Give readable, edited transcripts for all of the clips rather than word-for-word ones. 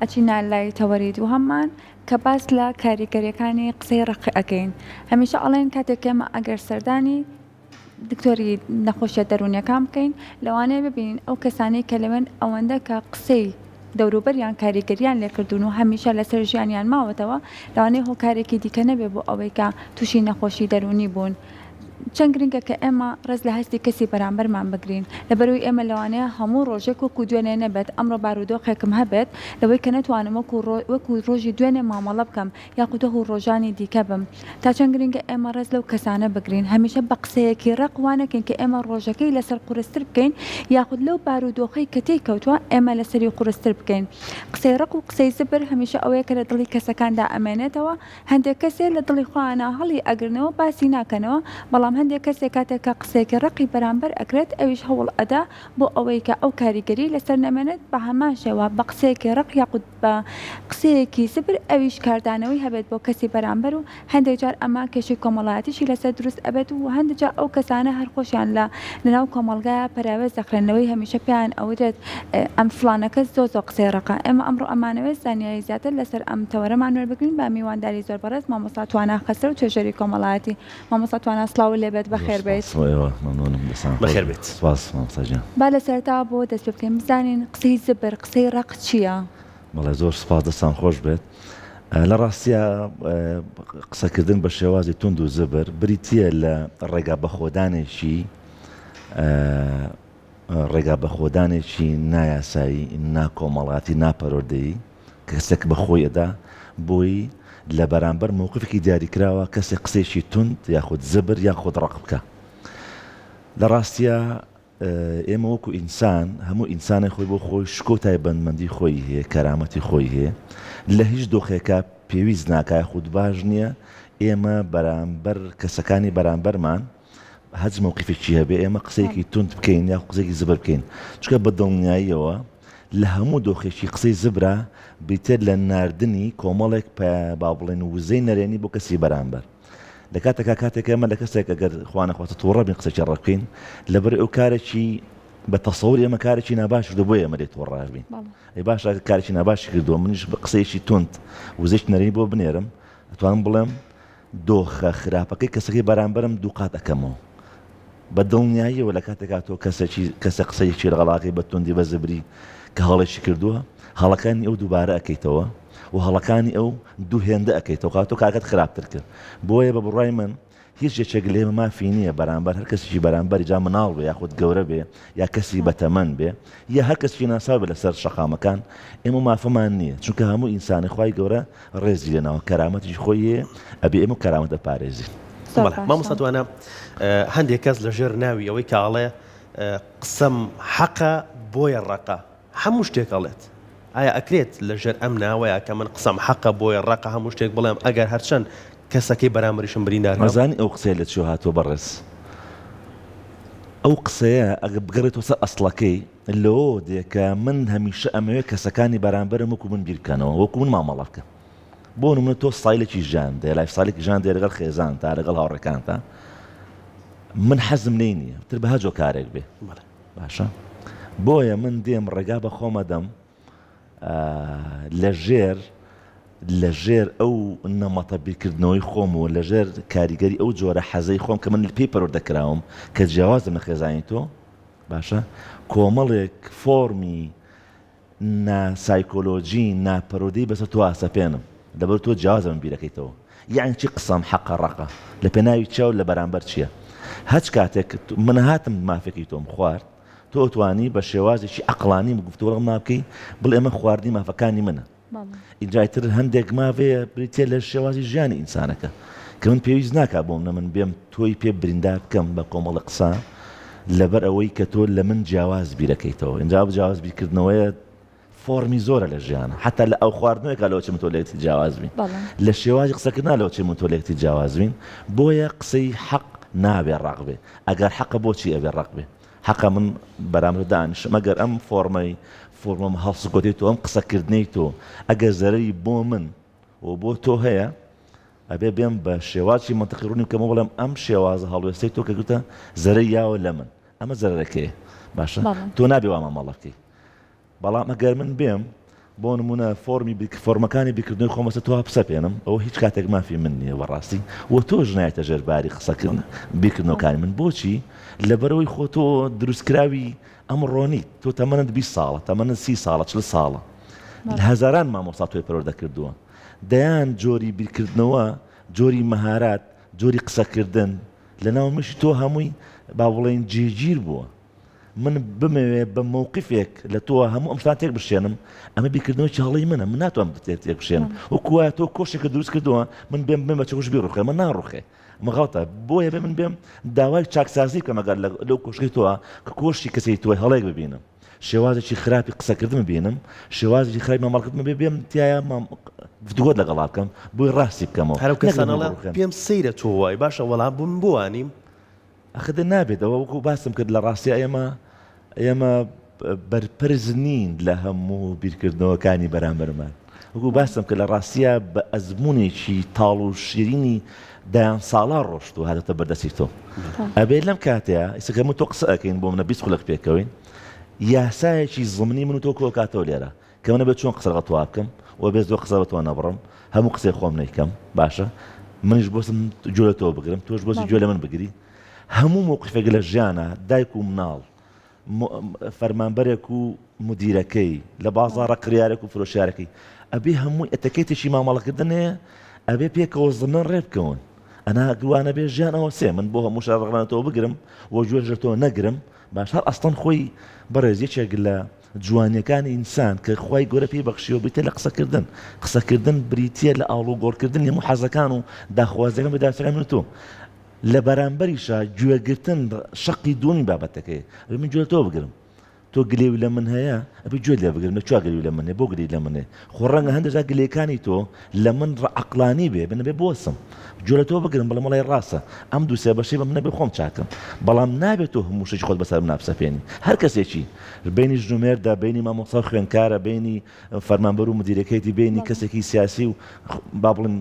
ئەچینە لای تەوەرید و هەمان کە باس لە کاریگەریەکانی قسەی ڕق ئەەکەین هەمیشە ئەڵێن کاتێک ئێمە ئەگەر سەردانی دکتۆری نەخۆشیە دەرونیەکان بکەین لەوانەیە ببینین ئەو کەسانەی کە لەوێن ئەوەندە کە قسەی دەوروبەریان کاریگەریان لێکردون و هەمیشە لەسەر ژیانیان ماوەتەوە لەوانەیە هۆکارێکی دیکە نەبێ بۆ ئەوەی کە تووشی نەخۆشی دەرونی بوون. چەند گرنگە کە ئێمە ڕێز لە هەستی کەسی بەرامبەرمان بگرین لەبەرەوەی ئێمە لەوانەیە هەموو ڕۆژێک وەکو دوێنێ نەبێت ئەمڕۆ بارودۆخێکم هەبێت لەوەی کە نەتوانم وەکو ڕۆژی دوێنێ مامەڵە بکەم یاخودە و ڕۆژانی دیکە بم تا چەند گرنگە ئێمە ڕێز لەو کەسانە بگرین هەمیشە بە قسەیەکی ڕقوانەکەین کە ئێمە ڕۆژەکەی لەسەر قورستر بکەین یاخود لەو بارودۆخەی کە تێی کەوتووە ئێمە لەسەری قورستر بکەین. قسەی ڕق و قسەی زبر هەمیشە ئەوەیە کە لە دڵی کەسەکاندا ئەمێنێتەوە هەندێک کەسێ لە دڵی خۆیانە هەڵی ئەگرنەوە باسی ناکەنەوە بەڵام هەندێک کەسێک کاتێکە قسێکی ڕقی بەرامبەر ئەکرێت ئەویش هەوڵ ئەدا بۆ ئەوەی کە ئەو کاریگەری لەسەر نەمێنێت بە هەمان شێوە بە قسەیەکی ڕق یاخود بە قسەیەکی سبر ئەویش کاردانەوەی هەبێت بۆ کەسی بەرامبەر و هەندێک جار ئەمە کێشی کۆمەڵایەتیشی لەسەر دروست ئەبێت و هەندێک جار ئەو کەسانە هەر خۆشیان لەناو کۆمەڵگایە پەراوێز دەخرێنەوەی هەمیشە پێیان ئەوێت ئەم فڵانە کەس زۆ قسەی ڕقە. ئێمە ئەمڕۆ ئەمانەوێت زانیاری زیاتر لەسەر ئەم تەوەرەمان وەربگرین بە میوانداری زۆر بەڕێز مامۆستا توانە خەسەر و توێژەری کۆمەڵایەتی. مامۆستا توانە سڵاو لێبێت بەخێر بێت. بەخێر بێت. سپاس مامۆستاجان. با لەسەرتا بۆ دەست پێ بکەین بزانین قسەی زبر قسەی ڕق چییە؟ بەڵێ زۆر سپاس دەستان خۆش بێت. لە ڕاستیە قسەکردن بە شێوازی تند و زبر بریتیە لە ڕێگا بەخۆدانێکی نایاسایی ناکۆمەڵاتی ناپەرۆردەیی کەسێک بەخۆی ئەدا بۆی لە بەرامبەر مووقفێکی دیاریکراوە کەسێک قسێکی تند یاخود زبر یاخود ڕق بکە. لە ڕاستیە ئێمە وەکو ئینسان هەموو ئینسانی خۆی بۆ خۆی شکۆ تایبەتمەندی خۆی هەیە کەرامەتی خۆی هەیە لە هیچ دۆخێکە پێویست ناکای خود باش نییە ئێمە بەرامبەر کەسەکانی بەرامبەرمان هەج مووقفێکی هەبێ ئێمە قسەیەکی تند بکەین یا قسێکی زبر بکەین چکە بە دڵنیاییەوە لە هەموو دۆخێکی قسەی زبرە بیتر لە ناردنی کۆمەڵێک با بڵێن وزەی نەرێنی بۆ کەسی بەرامبەر. لە کاتێک ئەمە لە کەسێک ئەگەر خوانەخواتە تووڕەبین قسەی ڕقین لەبەر ئەو کارێکی بە تەسەوور ئێمە کارێکی ناباش بۆ ئێمە لێ تووڕابین ئەی باشە کارێکی ناباشی کردووە منیش بە قسەیەکی تند وزەیەکی نەرێنی بۆ بنێرم ئەتوانم بڵێم دۆخە خراپەکەی کەسەکەی بەرامبەرم دوو قات ئەەکەمەوە بە دڵنیاییەوە لە کاتێکا تۆ کەسە قسەیەکی لەغەڵاقی بە توندی بە زبری کە هەڵێکی کردووە هەڵەکانی ئەو دووبارە ئەەکەیتەوە و هەڵەکانی ئەو دوو هێندە ئەەکەیتەوە کاتۆ کاکەت خراپتر کرد بۆیە بە بڕای من هیچ جێچێک لێمە مافی نییە بەرامبەر هەر کەسێکی بەرامبەری جا مناڵ بێ یاخود گەورە بێ یا کەسی بەتەمەن بێ یا هەر کەسێکی ناسا بێ لەسەر شەقامەکان ئێمە مافەمان نییە چونکە هەموو ئینسانی خوای گەورە ڕێزی لێنەوە کەرامەتیش خۆی هەیە ئەبێ ئێمە کەرامەتە پارێزی. مامۆستا توانە هەندێک کەس لە ژێر ناوی ئەوەی کاڵێ قسەم حەقە بۆیە ڕقە هەموو شتێک ئەڵێت ئایا ئەکرێت لە ژێر ئەم ناوەیە کە من قسەم حەقە بۆیە ڕقە هەموو شتێک بڵێم ئەگەر هەرچەند کەسەکەی بەرامبەریشم بریندار مەزانی ئەو قسەیە لە چێ هاتووە بەڕێز ئەو قسەیە ئەگە بگەڕێتەوە سەر ئەسڵەکەی لەوە دێکە من هەمیشە ئەمەوێت کەسەکانی بەرامبەرم وەکو من بیرکەنەوە وەکو من مامەڵە بکەم بۆ نمونە تۆ سایلێکی ژان دێ لایف سایلێکی ژان دێ لەگەڵ خێزان تا لەگەڵ هاوڕێکان تا من حەزم لێی نییە تر بە هەجۆ کارێک بێ باشە بۆیە من دێم ڕێگا بە خۆمە دەم لەژێر ئەو نەمەتە بیرکردنەوەی خۆم و لەژێر کاریگەری ئەو جۆرە حەزەی خۆم کە من پێی پەروەردەکراوم کە جیاوازم لە خێزانی تۆ باشە کۆمەڵێک فۆرمی ناسایکۆلۆجی ناپەرۆدەی بەسەر تۆ ئاسەپێنم لەبەر تۆ جیاوازم بیرەکەیتەوە یعنی چی قسەم حەقە ڕقە لە پێناوی چاو لە بەرامبەر چییە هەچ کاتێک من هاتم مافێکی تۆم خوارد تۆ توانی بە شێوازێکی عەقڵانی گفتووەڵ مابکەی بڵێ ئێمە خواردنی مافەکانی منە ئینجایتر هەندێک ماوەیە بریتێ لە شێوازی ژیانی ئینسانەکە کە من پێویست ناکا بۆم نە من بێم تۆی پێ بریندار بکەم بە کۆمەڵە قسە لەبەر ئەوەی کە تۆ لە من جیاواز بیرەکەیتەوە اینجا جیاواز بیرکردنەوەیە فۆرمی زۆرە لە ژیانە حتا لە ئەو خواردنەوەیەکە لەوە چم تۆ لەیەتی جیاواز بین لە شێوازی قسەکردنا لەوە چم تۆ لەیەتی جیاواز بین بۆیە قسەی حەق نابێ ڕق بێ ئەگەر حەقە بۆچی ئەبێ ڕق بێ حەقە من بەرامبەر دانیشم ئەگەر ئەم فۆرمەم هەڵسوگۆتێت و ئەم قسەکردنەی تۆ ئەگەر زەرەری بۆ من و بۆ تۆ هەیە ئەبێ بێم بە شێوازی منتەقی ڕوونی بکەمەوە بڵێم ئەم شێوازە هەڵوێستەی تۆ کە گوتە زەرەی یاوە لە من ئەمە زەرەرەکەیە باشە تۆ نابێ وا مامەڵە بکەی بەڵام ئەگەر من بێم بۆ نمونە فۆرمەکانی بیکردنەوەی خۆمەسە تۆ بسە پێێنم ئەوە هیچ کاتێک مافی من نییە بەڕاستی و تۆ ژنایەتە ژێرباری قسەکردن بیکردنەوەکانی من بۆچی لەبەرەوەی خۆ تۆ دروستکراوی ئەمڕۆنیت تۆ تەمەنت 20 ساڵە تەمەنت 30 ساڵە 40 ساڵە هەزاران مامۆستا تۆی پەروەردە کردووە دەیان جۆری بیرکردنەوە جۆری مەهارات جۆری قسەکردن لەناو مشی تۆ هەمووی با بڵێن جێگیر بووە من بمەوێ بە مووقفێک لە تۆ هەموو ئەم شتان تێک بشێنم ئەمە بیکردنەوەی هەڵی منە من ناتوانم تێک بشێنم وەکووە تۆ کۆشێکە دروست کردووە من بێم بێم بە چەوش بیڕوخێ من ناڕوخێ مەغڵتە بۆیە بێ من بێم داوای چاکسازی بکەم ئەگەر لەو کۆشکی تۆوە کە کۆشتی کەسەی تۆی هەڵەیەک ببینم شێوازێکی خراپی قسەکردن ببینم شێوازێکی خراپی مامەڵکردن بێم تایە فتوگۆت لەگەڵا بکەم بۆی ڕاستی بکەمەوە هەرو کەسانەڵە پێم سەیرە تۆ وای باشە وەڵام بووم بوانیم ئەخدە نابێتەوە وەکو باسم کرد لە ڕاستی ئێمە بەرپرز نین لە هەموو بیرکردنەوەکانی بەرامبەرمان وەکو باسم کرد لە ڕاستیە بە ئەزمونێکی تاڵ و شیرینی دایان ساڵا ڕۆشت و هاتەتە بەردەستی تۆ ئەبێت لەم کاتەیە ئیسەکەمو تۆ قسە ئەەکەین بۆ منە 20 خولەک پێکەوەین یاسایەکی زمنی من و تۆ کۆکاتەوە لێرە کە منە بێت چۆن قسەڵەت تۆ بکەم و بێت زۆر قسە بە تۆ نەبڕم هەموو قسەی خۆم نەیکەم باشە منیش بۆسم گوێ لە تۆ بگرم تۆش بۆسی گوێ لە من بگری هەموو مووقفێک لە ژیانە دایک و مناڵ فەرمانبەرێک و مدیرەکەی لە بازاڕە کڕیارێک و فرۆشیارەکەی ئەبێ هەمووی ئەتەکەیتێکی مامەڵەکردنەیە ئەبێ پێکەوە زمن ڕێ بکەون ئەنا گوانە بێ ژیان ئەوە سێ من بۆ هەموو شارڕغانەتەوە بگرم و گوێژە تۆ نەگرم باش هەر ئەستان خۆی بەڕێز یەکێک لە جوانیەکانی ئینسان کە خی گەورە پێی بەخشیەوە بریتە لە قسەکردن بریتە لە ئاڵ و گۆڕکردن هەموو حەزەکان و داخوازەکان بەداسەکان من تۆ لە بەرامبەریشە گوێگرتن شەقی دومی بابەتەکەی من گوێ تۆ بگرم تۆ گلێوی لە من هەیە ئەبی گوێ لێ بگرم لە چوا گلێوی لە منێ بۆ گلی لە منێ خۆ ڕەنگە هەندێکجا گلێکانی تۆ لە من عەقلانی بێ بنەبێ بۆسم گوێ لە تۆ بگرم بەڵام مەڵی ڕاستە ئەم دوو سێ بەشەی بە منە بێ خۆم چاکەم بەڵام نابێت تۆ هەموو شتێکی خۆت بەسەر من نابسەپێنی هەر کەسێکی بینی ژنومێردا بینی مامۆستا و خوێنکارە بینی فەرمانبەر و مدیرەکەیتی بینی کەسێکی سیاسی و با بڵێن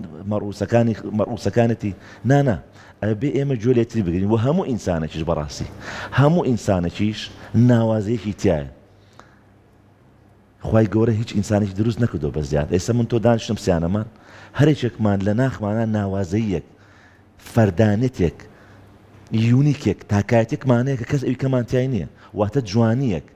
مەڕئوسەکانێتی نانا ئەبێ ئێمە گوێ لێتری بگرین و هەموو ئینسانێکیش بەڕاستی هەموو ئینسانێکیش ناوازەیەکی تایە خی گەورە هیچ ئینسانێکی دروست نەکردەوە بە زیاد ئێستا من تۆ دانیشتم سیانەمان هەرێکێکمان لە ناخمانە ناوازەیەک فەردانێتێک یونیکێک تاکایەتێکمانەیە کە کەس ئەوی کەمانتیای نییە واتە جوانیەک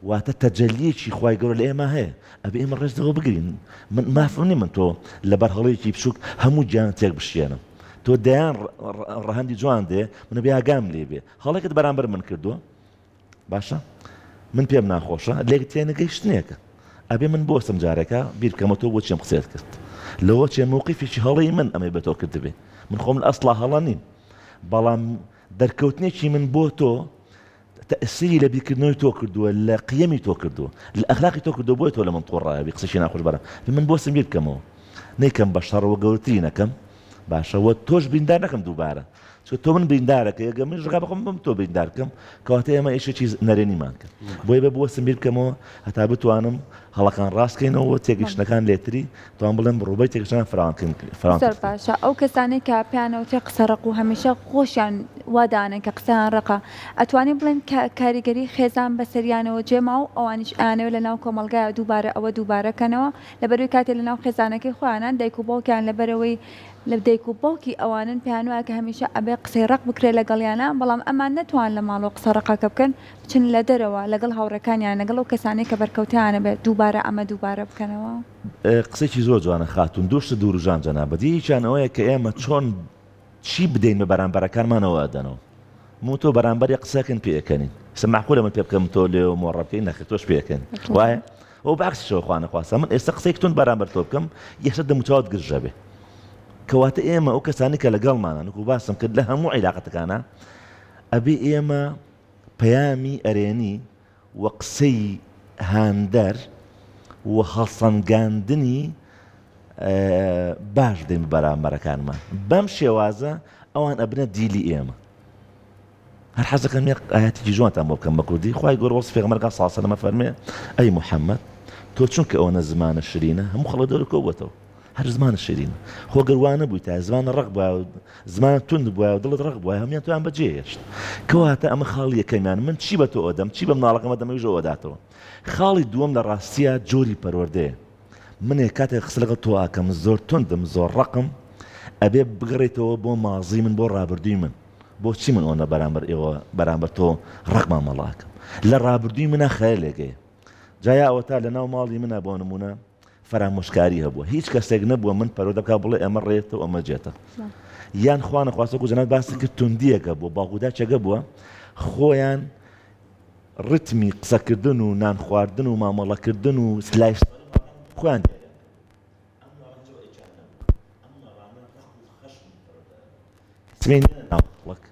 واتە تەجەلیەکی خی گەورە لە ئێمە هەیە ئەبێ ئێمە ڕێزەوە بگرین من مافنی من تۆ لەبەر هەڵەیەکی بچووک هەموو گیان تێک بشێنم تۆ دەیان ڕەهەندی جوان دێ منە بێ ئاگام لێ بێ هەڵێکت بەرامبەر من کردووە باشە من پێم ناخۆشە لێک تێنە گەیشتنێکە ئەبێ من بۆستم جارێکە بیرکەمە تۆ بۆ چێم قسێت کرد لەوە چێ مووقیفێکی هەڵی من ئەمەی بە تۆ کردبێ من خۆم لە ئەسڵا هەڵە نیم بەڵام دەرکەوتنێکی من بۆ تۆ تەسیری لە بیرکردنەوەی تۆ کردووە لە قیەمی تۆ کردووە لە ئەخلاقی تۆ کردو بۆی تۆ لە من تۆڕایە قسەشی ناخۆش بەرە من بۆستم بیرکەمەوە نەیکەم بە شەڕەوە گەورەتری نەکەم باشەوە تۆش بریندار نەکەم دووبارە چکە تۆ من بریندارەکە یەگە من ژغا بخۆم بم تۆ بریندار بکەم کەواتە ئێمە ئیشێکی نەرێنیمان کرد بۆیە بە بۆستم بیر بکەمەوە هەتا بتوانم هەڵەکان ڕاستکەینەوە تێگەیشتنەکان لێتری توان بڵێم ڕوبەی تێگەشتنان زۆر باشە ئەو کەسانەی کە پێیانەوە تێ قسە ڕق و هەمیشە خۆشیان وادانن کە قسەیان ڕقە ئەتوانین بڵێن کاریگەری خێزان بەسەریانەوە جێما و ئەوانیش ئاانەوە لە ناو کۆمەلگایە دووبارە ئەوە دووبارەکەنەوە لەبەروی کاتێک لە ناو خێزانەکەی خۆیانان دایک و باوکیان لەبەرەوەی لە دایک و باوکی ئەوانن پێیان وایە کە هەمیشە ئەبێ قسەی ڕق بکرێت لەگەڵیانە بەڵام ئەمان نەتوان لە ماڵەوە قسە ڕقەکە بکەن بچن لە دەرەوە لەگەڵ هاوڕەکانیان لەگەڵ ئەو کەسانەی کە بەرکەوتیانە بێت دووبارە ئەمە دووبارە بکەنەوە قسێکی زۆر جوانە خاتون دووشتە دوورژان جەنابەتی هیچیانەوەیە کە ئێمە چۆن چی بدەین بە بەرامبەرەکانمانەوە دەنەوە موتۆ بەرامبەری قسەکەن پێەکەنین سمعقولە من پێ بکەم تۆ لێ و مۆڕەکەی نەخێت تۆش پێەکەن وایە ئەو باکسشەوە خوانە خواستە من ئێستا قسەیەکتون بەرامبەر تۆ بکەم یەشە دەموچاوت گرژە بێ کەواتە ئێمە ئەو کەسانی کە لەگەڵمانە نکو باسم کرد لە هەموو عیلاقەتەکانە ئەبێ ئێمە پەیامی ئەرێنی و قسەی هاندەر و هەڵسەنگاندنی باش دەین بەرامبەرەکانمان بەم شێوازە ئەوان ئەبنە دیلی ئێمە هەر حەزەکەم یەک ئاەتێکی جوانتان بۆ بکەم بە کوردی خوای گەورە وەصف پێغەمبەرەکە صلی الله علیه و سلم فەرمێ ئەی محەممەد تۆ چونکە ئەوەنە زمانە شیرینە هەموو خەڵک دەور کۆبووەتەوە هەر زمانە شیرینە خۆگەروانە بووی تا زمانە ڕق بووە زمانە تند بووە و دڵت ڕق بووە هەمیان تویان بەجێهێشت کەواتە ئەمە خاڵی یەکەمیان من چی بە تۆ ئەدەم چی بە مناڵەکەمە دەمەویژەوە داتەوە خاڵی دووەم لە ڕاستیە جۆری پەروەردەیە من کاتێک قسە لەگەڵ تۆ ئاکەم زۆر توندم زۆر ڕقم ئەبێ بگەڕێتەوە بۆ مازی من بۆ ڕابردووی من بۆچی من ئەوە بەرامبەر ئێوە بەرامبەر تۆ ڕقمان مەڵاکەم لە ڕابردووی منە خەیلێکەیە جای ئەوە تا لە ناو ماڵی منە بۆ نمونە فرامۆشکاری هەبووە هیچ کەسێک نەبووە من پەرۆ دەکا بڵێ ئەمە ڕێتەوە ئەمە جێتە یان خوا نەخواستە گوزەنات باسی کرد توندیەکە بوو باغودا چەگە بووە خۆیان ڕتمی قسەکردن و نان خواردن و مامەڵەکردن و سلایش خۆیان ناوڵک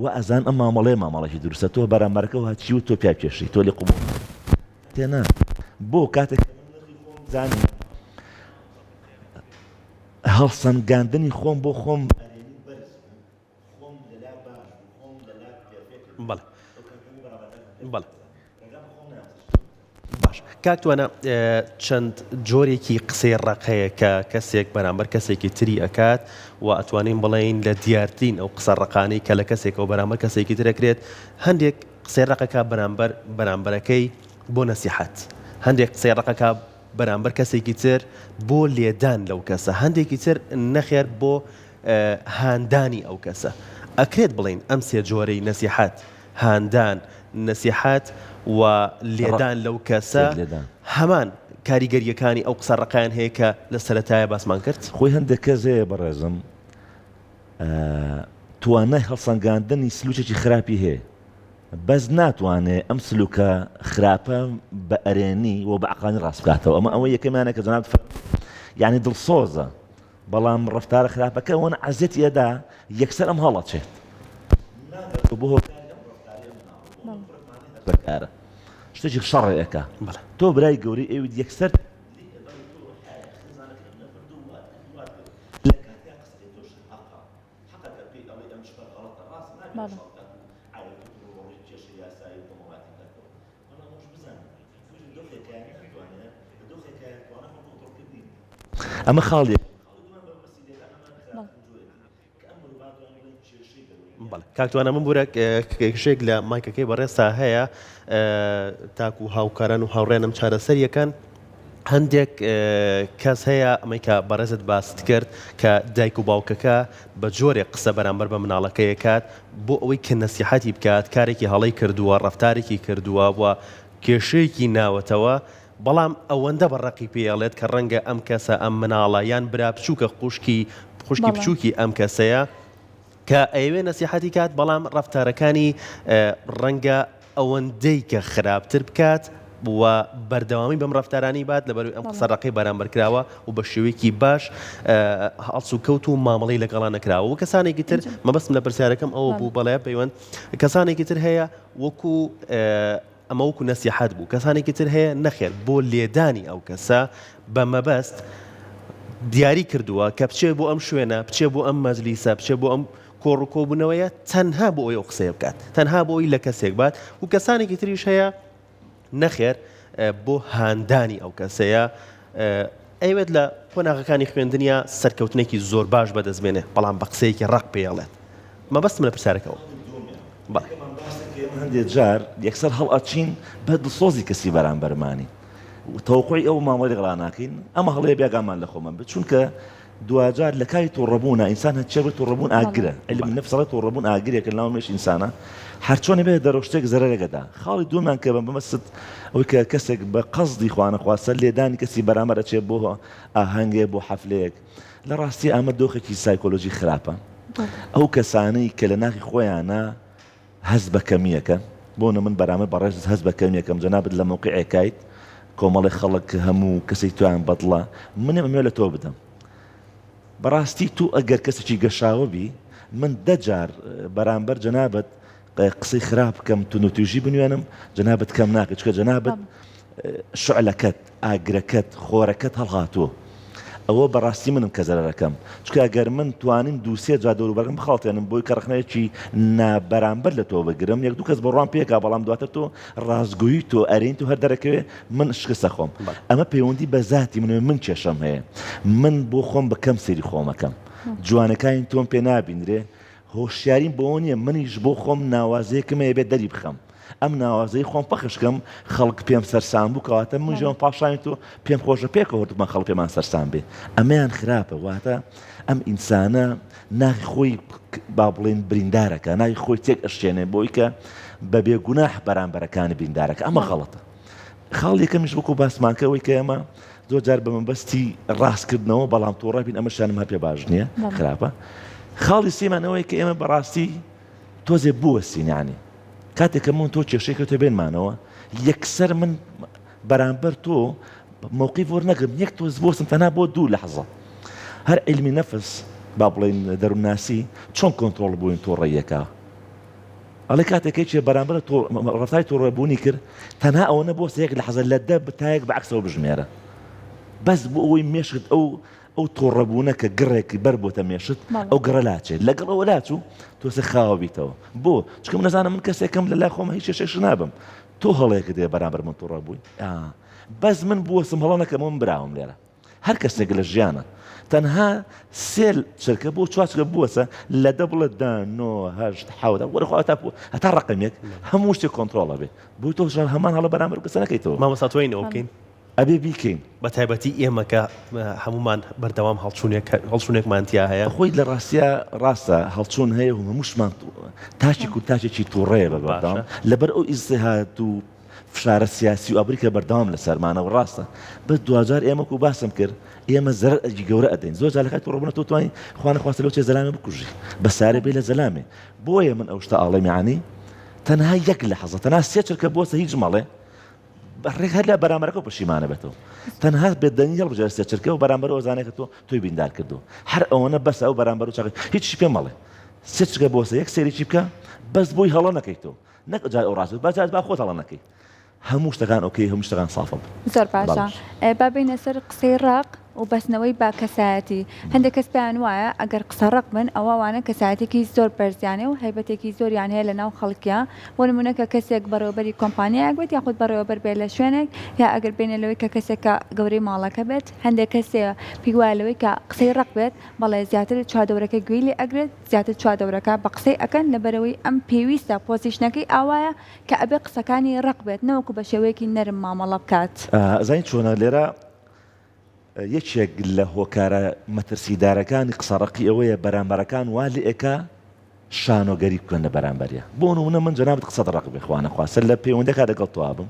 و ئەزان ئەم مامەڵەیەکی دروستە تۆ بەرامبەرەکەەوە هاچی و تۆ پیا کێشی تۆ لێ قوبوو تێنا بۆ کاتێک زانی هەڵسەنگاندنی خۆم بۆ خۆم بەڵێ بەڵێ باش کاکتوانە چەند جۆرێکی قسەی ڕقەیە کە کەسێک بەرامبەر کەسێکی تری ئەکات و ئەتوانین بڵێن لە دیارترین ئەو قسە ڕقانەی کە لە کەسێکەوە بەرامبەر کەسێکی ترەکرێت هەندێک قسەی ڕقەکە بەرامبەرەکەی بۆ نەسیحەت هەندێک قسەی ڕقەکە بەرامبەر کەسێکی تر بۆ لێدان لەو کەسە هەندێکی تر نەخێر بۆ هاندانی ئەو کەسە ئەکرێت بڵین ئەم سێ جۆرەی نەسیحەت هاندان نەسیحەت و لێدان لەو کەسە هەمان کاریگەریەکانی ئەو قسە ڕقیان هەیە کە لە سەرەتایە باسمان کرد خۆی هەندێک کەسەیە بەڕێزم توانای هەڵسەنگاندنی سلوکێکی خراپی هەیە بەس ناتوانێت ئەم سلوکە خراپە بە ئەرێنی و بە عقلانی ڕاست بکاتەوە ئەمە ئەوە یەکەمانە کە جەناب یعنی دڵسۆزە بەڵام ڕەفتارە خراپەکە وەن عەزێتی ئەدا یەکسەر ئەم هەڵەچێت بۆ بەکارە شتێکی شەڕێکە تۆ برای گەوری ئێوی یەکسەر ئەمە خاڵی کاکتوانە من بورە کێشێک لە مایکەکەی بەڕێستا هەیە تاکو هاوکاران و هاوڕێنم چارەسەریەکەن هەندێک کەس هەیە ئەمەی کە بەڕێزت باست کرد کە دایک و باوکەکە بە جۆرێک قسە بەرامبەر بە مناڵەکەی کات بۆ ئەوەی کە نەسیحەتی بکات کارێکی هەڵەی کردووە ڕەفتارێکی کردووە و کێشەیەکی ناوەتەوە بەڵام ئەوەندە بەڕقی پێڵێت کە ڕەنگە ئەم کەسە ئەم مناڵە یان برا بچووکە خوشکی بچووکی ئەم کەسەیە کە ئەوێ نەسیحەتی کات بەڵام ڕەفتارەکانی ڕەنگە ئەوەندەی کە خراپتر بکات و بەردەوامی بەم ڕەفتارانی بات لەبەروی ئەم قسە ڕقی بەرامبەرکراوە و بە شێوەیەکی باش هەڵس و کەوت و مامەڵەی لەگەڵان نەکراوە و کەسانێکی تر مەبەستم لە پرسیارەکەم ئەوە بوو بەڵێ پەیوەند کەسانێکی تر هەیە وەکو ئەمە وەکو نەسیحەت بوو کەسانێکی تر هەیە نەخێر بۆ لێدانی ئەو کەسە بە مەبەست دیاری کردووە کە بچێ بۆ ئەم شوێنە بچێ بۆ ئەم مەجلیسە بچێ بۆ ئەم کۆڕووکۆبوونەوەیە تەنها بۆ ئەوی قسەیە بکات تەنها بۆ ئەوی لە کەسێک بات و کەسانێکی تریش هەیە نەخێر بۆ هاندانی ئەو کەسەیە ئەوێت لە قۆناغەکانی خوێندنیا سەرکەوتنێکی زۆر باش بەدەستبێنێ بەڵام بە قسەیەکی ڕق پێڵێت مەبەستم لە پرسیارەکەەوە هەندێک جار یەکسەر هەڵئەچین بە دڵسۆزی کەسی بەرامبەرمانی تەوقعی ئەو مامەڵی گەڵا ناکەین ئەمە هەڵەیە بێگامان لە خۆمان بێت چونکە دوجار لە کاری تۆڕەبوونە ئینسان هەچێ بێت تۆڕەبوون ئاگرە علم نەفسەڵێت تۆڕەبوون ئاگرێکە لەناو مێش ئینسانە هەرچۆنێ بێت دەرەوە شتێک زەرەرەگەدا خاڵی دووەمان کە بەمەست ئەوەی کە کەسێک بە قەزدی خوانەخواستە لێدانی کەسی بەرامبەر ئەچێ بۆ ئاهەنگێ بۆ حەفلەیەک لە ڕاستی ئەمە دۆخێکی سایکۆلۆژی خراپە ئەو کەسانەی کە لە ناخی خۆیانە هەست بە کەمیەکە بۆ من بەرامبەر بەڕێز هەست بە کەمیەکەم جەنابەت لە موقعێکایت کۆمەڵی خەڵک هەموو کەسێک تویان بەدڵە منێ ئەمێ لە تۆ بدەم بەڕاستی تو ئەگەر کەسێکی گەشاوە بی من دەجار بەرامبەر جەنابەت قسەی خراپ بکەم تو نوتیژی بنوێنم جەنابەت کەم ناکەت چکە جەنابەت شعلەکەت ئاگرەکەت خۆرەکەت هەڵهاتووە ئەوە بەڕاستی منم کە زەرەکەم چکە ئەگەر من توانین دووسێ جا دەوروبەرم بخاڵتێنم بۆی کە ڕخنەیەکی نابەرامبەر لە تۆ بگرم یەک دوو کەس بە ڕوان پێکا بەڵام دواتر تۆ ڕازگویی تۆ ئەرین تو هەر دەرەکەوێ من شکستە خۆم ئەمە پەیوەندی بە ذاتی منوێ من کێشەم هەیە من بۆ خۆم بکەم سێری خۆمەکەم جوانەکانی تۆم پێ نابینرێ هۆشیاریم بۆ نییە منیش بۆ خۆم ناوازەیەکمەیە بێت دەری بخەم ئەم ناوازەی خۆم پەخشکەم خەڵک پێم سەرسان بوو کەواتە من ژێم پاشانی تۆ پێم خۆشە پێکەوەردمان خەڵک پێمان سەرسان بێ ئەمەیان خراپە واتە ئەم ئینسانە ناخی خۆی با بڵێن بریندارەکە ناوی خۆی تێک ئەشتێنێ بۆی کە بە بێگوناح بەرامبەرەکانی بریندارەکە ئەمە غەڵەتە خاڵ یەکەمیش وەکو باسمانکەوەی کە ئێمە زۆر جار بە مەبەستی ڕاستکردنەوە بەڵام تۆڕە بین ئەمە شانم هەر پێ باش نییە خراپە خاڵی سێمانەوەی کە ئێمە بەڕاستی تۆزێ بوەستین یانی کاتێک کە من تۆ کێشەیەکە تۆ بێنمانەوە یەکسەر من بەرامبەر تۆ مووقیف وەرنەگرم یەک تۆ بۆستم تەنها بۆ 2 لەحظە هەر علمی نەفس با بڵێن دەروونناسی چۆن کۆنتڕۆڵ بووین تۆڕەیەکە ئەڵێ کاتێکی چێ بەرامبەر ڕفتاری تۆڕەبوونی کرد تەنها ئەوە نەبۆستە یەک لەحظە لە دە بتایەک بەعکسەوە بژمێرە بەس بۆ ئەوەی مێشت ئەو تۆڕەبوونە کە گڕێکی بەر بۆتە مێشت ئەو گڕە لاچێت لەگەڵەوە لاچوو تۆسە خاوە بیتەوە بۆ چکە من نەزانم من کەسێکم لە لای خۆمە هیچ شێش نابم تۆ هەڵەیەکە دێ بەرامبەر من تۆڕە بووی بەس من بووەسم هەڵە نەکەم من براوم لێرە هەر کەسێک لە ژیانە تەنها سێل چرکە بۆ چوارچکە بووەسە لە دە بڵێت 9 حوت وەرەخوا هەتا ڕقمێک هەموو شتێک کۆنتڕۆڵە بێ بۆی تۆ هەمان هەڵە بەرامبەر کەسە نەکەیتەوە مامۆستا تۆینەوە بکەین ئەبێ بیکەین بە تایبەتی ئێمە کە هەمومان بەردەوام هەڵچوونێکمانتیا هەیە خۆی لە ڕاستە ڕاستە هەڵچوون هەیە و هەمووشمان تاچی تاچێکی تووڕێە بە بەردەوام لەبەر ئەو ئیزدهات و فشارە سیاسی و ئەبریکە بەردەوام لە سەرمانە و ڕاستە بەس دوجار ئێمە و باسم کرد ئێمە زەرەر ئەجی گەورە ئەدەین زۆر جار لە کاتی ڕۆبنە تۆ توانی خوانە خواستە لەو چێ زەلامێ بکوژی بە سارێ بێ لە زەلامێ بۆیە من ئەو شتە ئاڵێ میعانی تەنها یەک لەحظە تەنها سێ چرکە بۆسە هیچ مەڵێ ڕێک هەر لە بەرامبەرەکە و پشیمانە بێتەوە تەنها بێدەنی هەڵبژێرە سێ چرکە و بەرامبەر ئەوزانێکە تۆ توی بیندار کردو هەر ئەوەنە بەس ئەو بەرامبەر و چاقی هیچی پێ مەڵێ سێ چرکە بۆسە یەک سێریی بکە بەس بۆی هەڵە نەکەیتەوە نەک جار ئەو ڕاست بەجار با خۆت هەڵە نەکەی هەموو شتەکان ئۆکەی هەموو شتەکان سافە زۆر باشە با بینە سەر قسەی ڕق و بەسنەوەی با کەسایەتی هەندێک کەس پێیان وایە ئەگەر قسە ڕق بن ئەوانە کەسایەتێکی زۆر بەرزیانێ و هەیبەتێکی زۆریان هەیە لە ناو خەڵکیە بۆ نمونەکە کەسێک بەڕێوەبەری کۆمپانیایەک بێت یاخود بەڕێوەبەر بێت لە شوێنێک یا ئەگەر بینە لەوەی کە کەسێکە گەورەی ماڵەکە بێت هەندێک کەسێ پێی وایە لەوەی کە قسەی ڕق بێت بەڵێ زیاتر چوادەورەکە گوێی لێ ئەگرێت زیاتر چوادەورەکە بە قسەی ئەکەن لەبەرەوەی ئەم پێویستە پۆزیشنەکەی ئاوایە کە ئەبێ قسەکانی ڕق بێت نەوەکو بە شێوەیەکی نەرم مامەڵە بکات زین چۆنە لێرە یەکێک لە هۆکارە مەترسیدارەکانی قسەڕقی ئەوەیە بەرامبەرەکان وا لێ ئەکا شانۆگەری بکەن لە بەرامبەریە بۆ نمونە من جەنابەت قسەت ڕق بخوانە خواستە لە پەیوەندەکە لەگەڵ توابم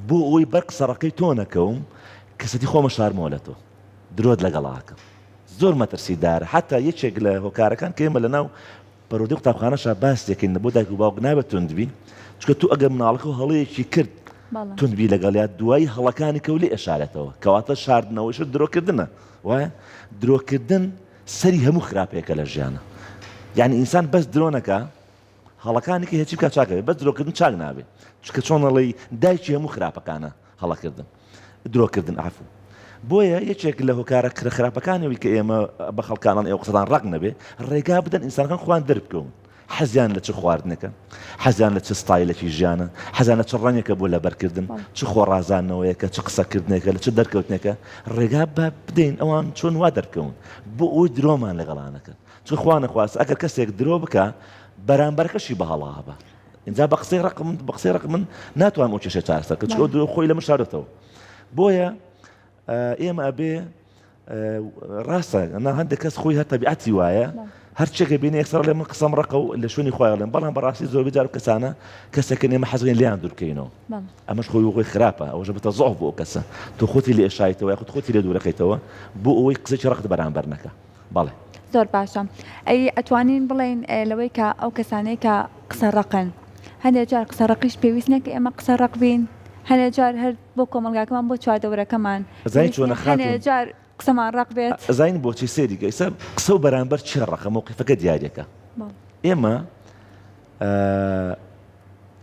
بۆ ئەوەی بەر قسەڕقەی تۆ نەکەوم کەسەتی خۆمە شارمەوە لە تۆ درۆت لەگەڵاکە زۆر مەترسیدار حتا یەکێک لە هۆکارەکان کە ئێمە لەناو پەرۆدی قوتابخانەشە باس دەکەین بۆ دایک و باوک نابێت تونندبی چکە تو ئەگەر مناڵەکە و هەڵەیەکی کرد تونبی لەگەڵات دوای هەڵەکانی کەولی ئەشارێتەوە کەواتە شاردنەوەیش درۆکردنە وایە درۆکردن سەری هەموو خراپەیەکە لە ژیانە یعنی ئینسان بەس درۆنەکە هەڵەکانێکی هیچی بکات چاکەوێت بەس درۆکردن چاک نابێت چکە چۆنەڵی دایکی هەموو خراپەکانە هەڵەکردن درۆکردن عفو بۆیە یەکێک لە هۆکارە خراپەکانەوەی کە ئێمە بە خەڵکانان ئێوە قسەدان ڕق نەبێ ڕێگا بدەن ئینسانەکان خۆیان دەربکەون حەزیان لە چ خواردنەکە حەزیان لە چ ستایلێکی ژیانە حەزیان لە چ ڕەنگێکە بۆ لەبەرکردن چ خۆڕازانەوەیەکە چ قسەکردنێکە لە چ دەرکەوتنێکە ڕێگا بە بدەین ئەوان چۆن وا دەرکەون بۆ ئەوی درۆمان لەگەڵانەکە چ خوا نەخواست ئەگەر کەسێک درۆ بکە بەرامبەرەکەشی بەهەڵا بە اینجا بە قسەی ڕق من ناتوانم ئەو کێشە چارەسەر کە چۆ درۆ خۆی لە من شارێتەوە بۆیە ئێمە ئەبێ ڕاستە هەندێک کەس خۆی هەر تەبیعەتی وایە هەر چێکە بینێ یەکسەر لێ من قسەم ڕقە و لە شوێنی خۆیاڵێن بەڵام بەڕاستی زۆر بجار کەسانە کەسێکن ئێمە حەزین لیان دوورکەینەوە ئەمەش خۆی خۆی خراپە ئەوژە بتە زۆح بۆ کەسە تۆ خۆتی لێ ئێشایتەوە یاخود خۆتی لێ دوورەکەیتەوە بۆ ئەوەی قسەی ڕقت بەرامبەر نەکە بەڵێ زۆر باشە ئەی ئەتوانین بڵێن لەوەی کە ئەو کەسانەی کە قسە ڕقن هەندێک جار قسە ڕقیش پێویست نەکە ئێمە قسە ڕق بین هەندێک جار هەر بۆ کۆمەلگاکەمان بۆ چواردەورەکەمان هەندێک جار قسەمان ڕق بێت زین بۆچی سێری گەیسە قسە و بەرامبەر چی ڕقە موقیفەکە دیارەکە ئێمە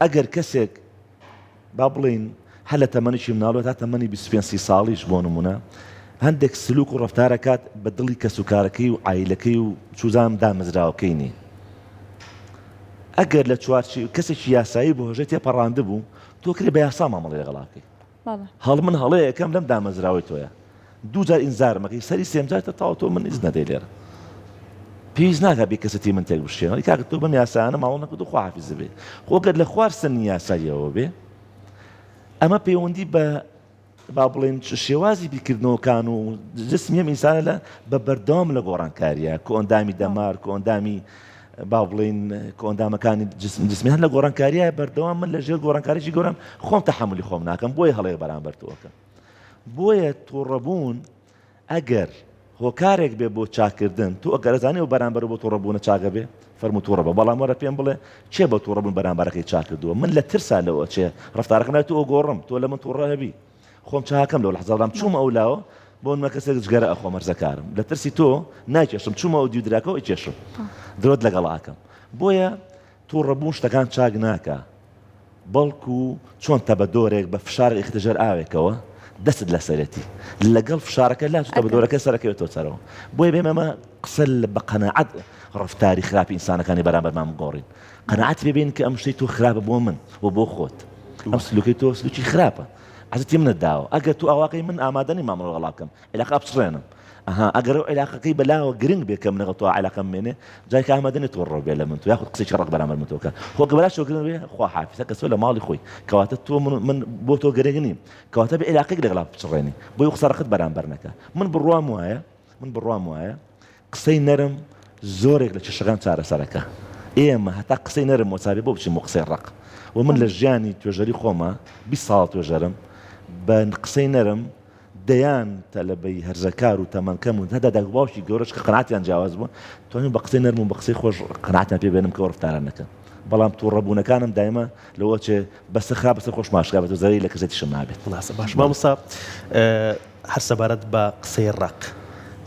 ئەگەر کەسێک با بڵین هەر لە تەمەنیشی مناڵۆ تا تەمەنی 25 ساڵیش بۆ نمونە هەندێک سلوک و ڕەفتارەکات بە دڵی کەسوکارەکەی و عایلەکەی و چوزام دامەزراوەکەینی ئەگەر لە چوارچی کەسێکی یاسایی بۆ هەژێت تێپەڕاندە بوو تۆ کرێ بە یاسا مامەڵی لەگەڵاکەی هەڵ من هەڵەیەکەم لەم دامەزراوی تۆیە دوو جار ئینزارمەکەی سەری سێم جار تەواو تۆ من ئیز نەدەی لێرە پێویست ناکە بێ کەسەتی من تێک بشێنەوە کاکە تۆ بەم یاسانە ماوە نەکە و خواحافیز بێ خۆگەر لە خوار سنی یاساییەوە بێ ئەمە پەیوەندی بە با بڵێن شێوازی بیرکردنەوەکان و جسمی ئەم ئینسانە لە بە بەردەوام لە گۆڕانکاریە کە ئەندامی دەمار کە ئەندامی با بڵێن کە ئەندامەکانی جسمی هەن لە گۆڕانکاریە بەردەوام من لە ژێر گۆڕانکاریی گۆڕم خۆم تەحملی خۆم ناکەم بۆیە هەڵەیە بەرامبەر تۆکەم بۆیە تووڕەبوون ئەگەر هۆکارێک بێ بۆ چاکردن تۆ ئەگەرزانانی و بەرامبەر بۆ تووڕەبوونە چاکە بێ فەرمو تووڕەبە بەڵام وەرە پێم بڵێ چێ بە تووڕەبوون بەرامبەرەکەی چاکردووە من لە ترسا لەوە چێ ڕەفتارەکەم لای تۆ گۆڕم تۆ لە من تووڕە هەبی خۆم چاکەم لەو لەحزەڵام چوومە ئەولاوە بۆ من کەسێک جگەرە ئەخۆ مەرزەکارم لە ترسی تۆ نایکێشم چوومە ئەو دیودراکەەوە ئیکێشم درۆت لەگەڵاکەم بۆیە تووڕەبوون شتەکان چاک ناکە بەڵکو چۆن تە بە دۆرێک بە فشار ئیختەژەر ئاوێکەوە دەست لەسەرەتی لەگەڵ فشارەکە لا تە بە دۆرەکە سەرەکەوێتەوە سەرەوە بۆیە بێم ئەمە قسە بە قەناعەت ڕفتاری خراپی ئینسانەکانی بەرامبەرمان بگۆڕین قەناعەت ببین کە ئەم شتەی تۆ خراپە بۆ من و بۆ خۆت ئەم سلوکەی تۆ سلوکی خراپە حەزەتی منت داوە ئەگەر تو ئاواقەی من ئامادەنی مامەڵە وەڵاکەم عێلاقە بچڕێنم ئەگەر ئەو عێلاقەکەی بەلاوە گرنگ بێ کەم لەگەڵ تۆ عێلاقەم مێنێ جای کە ئامادەنی تۆ ڕۆ بێ لە من تو یاخود قسەی ڕق بەرامبەر من تۆکە خۆ گەبەلا شۆ گرنگ بێ خوا حافیزە کەسۆ لە ماڵی خۆی کەواتە تۆ من بۆ تۆ گرنگ نیم کەواتە بە عێلاقەیەک لەگەڵا بچڕێنی بۆی قسە ڕقت بەرامبەر نەکە من بڕوام وایە قسەی نەرم زۆرێک لە چێشەکان چارەسەرەکە ئێمە هەتا قسەی نەرم وەسابێ بۆ بچین بۆ قسەی ڕق و من لە ژیانی توێژەری خۆمە 20 ساڵ توێژەرم بە قسەی نەرم دەیان تەلەبەی هەرزەکار و تەمەنکەم و هەدا داگوباوشی گەورەش کە قەناعەتیان جیاواز بووە توانین بە قسەی نەرم و بە قسەی خۆش قەناعەتیان پێ بێنم کە ڕفتاران نەکەن بەڵام تووڕەبوونەکانم دایمە لەوە چێ بەسە خراپ بەسەر خۆش ماشکا بێت و زەری لە کەسێتیشم نابێت باش مامۆستا هەر سەبارەت بە قسەی ڕق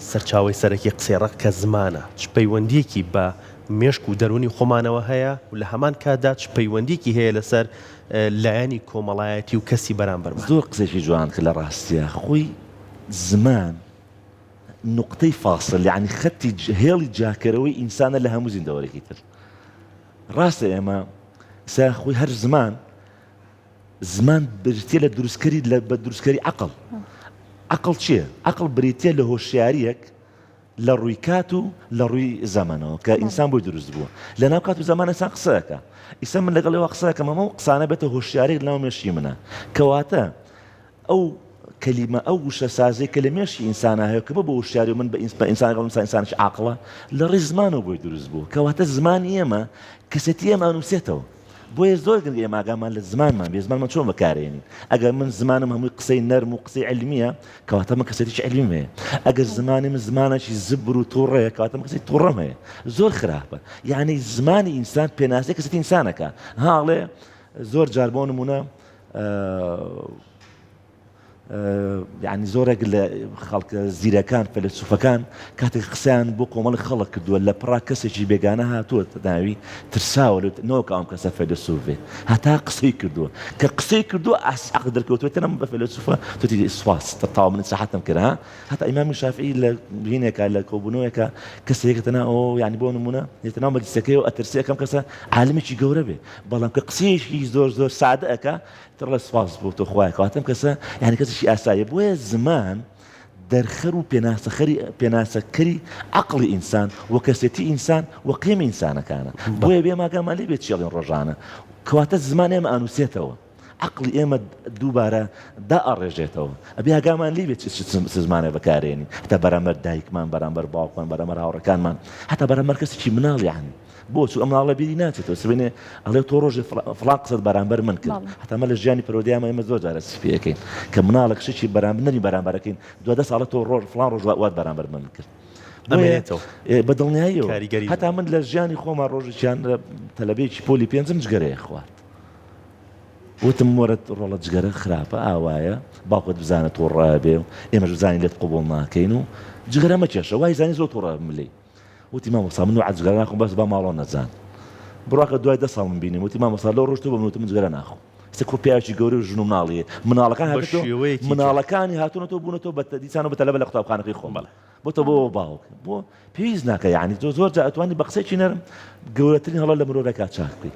سەرچاوی سەرەکی قسەی ڕق کە زمانە چ پەیوەندیەکی بە مێشک و دەرونی خۆمانەوە هەیە و لە هەمان کاتدا چ پەیوەندیەکی هەیە لەسەر لایەنی کۆمەڵایەتی و کەسی بەرامبەرمان زۆر قسێکی جوان کە لە ڕاستیە خۆی زمان نقطەی فاصل یعنی خەتی هێڵی جاکەرەوەی ئینسانە لە هەموو زیندەوەرێکی تر ڕاستە ئێمە سا خۆی هەر زمان بریتە لە دروستکەری بە دروستکەری عەقڵ چییە؟ عەقڵ بریتە لە هۆشیاریەک لە ڕووی کات و لە ڕووی زەمانەوە کە ئینسان بۆی دروست بووە لە ناو کات و زەمان ئینسان قسەکە ئیسا من لەگەڵەوە قسەکەم ئەمە قسانە بێتە هۆشیارێک لەناو مێشی منە کەواتە ئەو کەلیمە ئەو وشە سازەی کە لە مێشی ئینسانە هەیە کە بە هۆشیاری من بە ئینسان لەگەڵ ئینسانش عاقڵە لە ڕێی زمانەوە بۆی دروست بوو کەواتە زمانی ئێمە کەسەتی ئێمە ئەنووسێتەوە بۆیە زۆر گرنگە ئێمە ئاگامان لە زمانمان بێ زمانمان چۆن بەکارێنین ئەگەر من زمانم هەمووی قسەی نەرم و قسەی علمیە کەواتە من کەسێتیش علمیم هەیە ئەگەر زمانی من زمانێکی زبر و تووڕەیە کەواتە من کەسێتی تووڕەم هەیە زۆر خراپە یعنی زمانی ئینسان پێناسەی کەسێتی ئینسانەکە هاڵێ زۆر جار بۆ نمونە یعنی زۆرێک لە خەڵکە زیرەکان فەیلسوفەکان کاتێک قسەیان بۆ کۆمەڵی خەڵک کردووە لە پڕا کەسێکی بێگانە هاتووە داوی ترساوە نەوەکە ئەم کەسە فەیلسوفێ هەتا قسەی کردووە کە قسەی کردووە عەق دەرکەوتوێتەنە بە فەیلسوفە توتی سواس تەواو من ساحەتم کرد هەتا ئیمامی شافعی لە هینێکە لە کۆبوونەوەیەکە کەسێکەتەنا ئەو یعنی بۆ نمونە نێتەناو مەجلیسەکەی و ئەترسێ ئەەکەم کەسە عالمێکی گەورە بێ بەڵام کە قسەیەکی زۆر سادە ئەکە تڕ لە سواس بۆ تۆ خوای کەواتەم کەسە یعنی کەسێکی ئاساییە بۆیە زمان دەرخەر و پێناسەکەری عەقڵی ئینسان و کەسێتی ئینسان و قیمە ئینسانەکانە بۆیە بێ ماگامان لێ بێت چێڵین ڕۆژانە کەواتە زمان ئێمە ئانووسێتەوە عەقڵی ئێمە دووبارە دائەڕێژێتەوە ئەبێ ئاگامان لێ بێت زمانە بەکارێنین هەتا بەرامبەر دایکمان بەرامبەر باوکمان بەرامبەر هاوڕەکانمان هەتا بەرامبەر کەسێکی مناڵ یعنی بۆ چوو ئەم ناڵە بیری ناچێتەوە سبێنێ ئەڵێ تۆ ڕۆژێ فڵان قسەت بەرامبەر من کرد هەتا ئەمە لە ژیانی پەرۆدیامە ئێمە زۆر جارە سفیەکەین کە مناڵێک شتێکی بەرامبەر بەرامبەرەکەین دوو ساڵە تۆ ڕۆژ فڵان ڕۆژ وات بەرامبەر من کرد بەدڵنیاییەوە هەتا من لە ژیانی خۆمان ڕۆژێکیان تەلەبەیەکی پۆلی پێنجم جگەرەیە خوارد وتم وەرە ڕۆڵە جگەرە خراپە ئاوایە باوکت بزانێت تۆ ڕابێ و ئێمەش بزانین لێت قوبوڵ ناکەین و جگەرە مەکێشە وای زانی زۆر تۆ ڕابم لێ وتی مامۆستا من عەجگەرە ناخۆم بەس با ماڵۆ نەزان بڕواکە دوای 10 ساڵ من بینیم وتی مامۆستا لەو ڕۆژ تۆ بمنوتم من جگەرە ناخۆم سە کۆپیاوی گەورە و ژن و مناڵیە مناڵەکانی هاتوونەتەوە بوونەتەوە بە دیسانەوە بە تەلەبە لە قوتابخانەکەی خۆم بۆ تۆ بۆ باوک بۆ پێویست ناکە یعنی تۆ زۆر جا ئەتوانی بە قسەیەکی نەرم گەورەترین هەڵە لە مرۆڤێکا چاک بکەی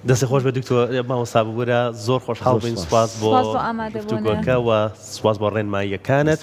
دەستی خۆش بە دکتۆر مامۆستا ببوورە زۆر خۆشحاڵ بووین سوپاس بۆ گفتوگۆکە و سوپاس بۆ ڕێنماییەکانت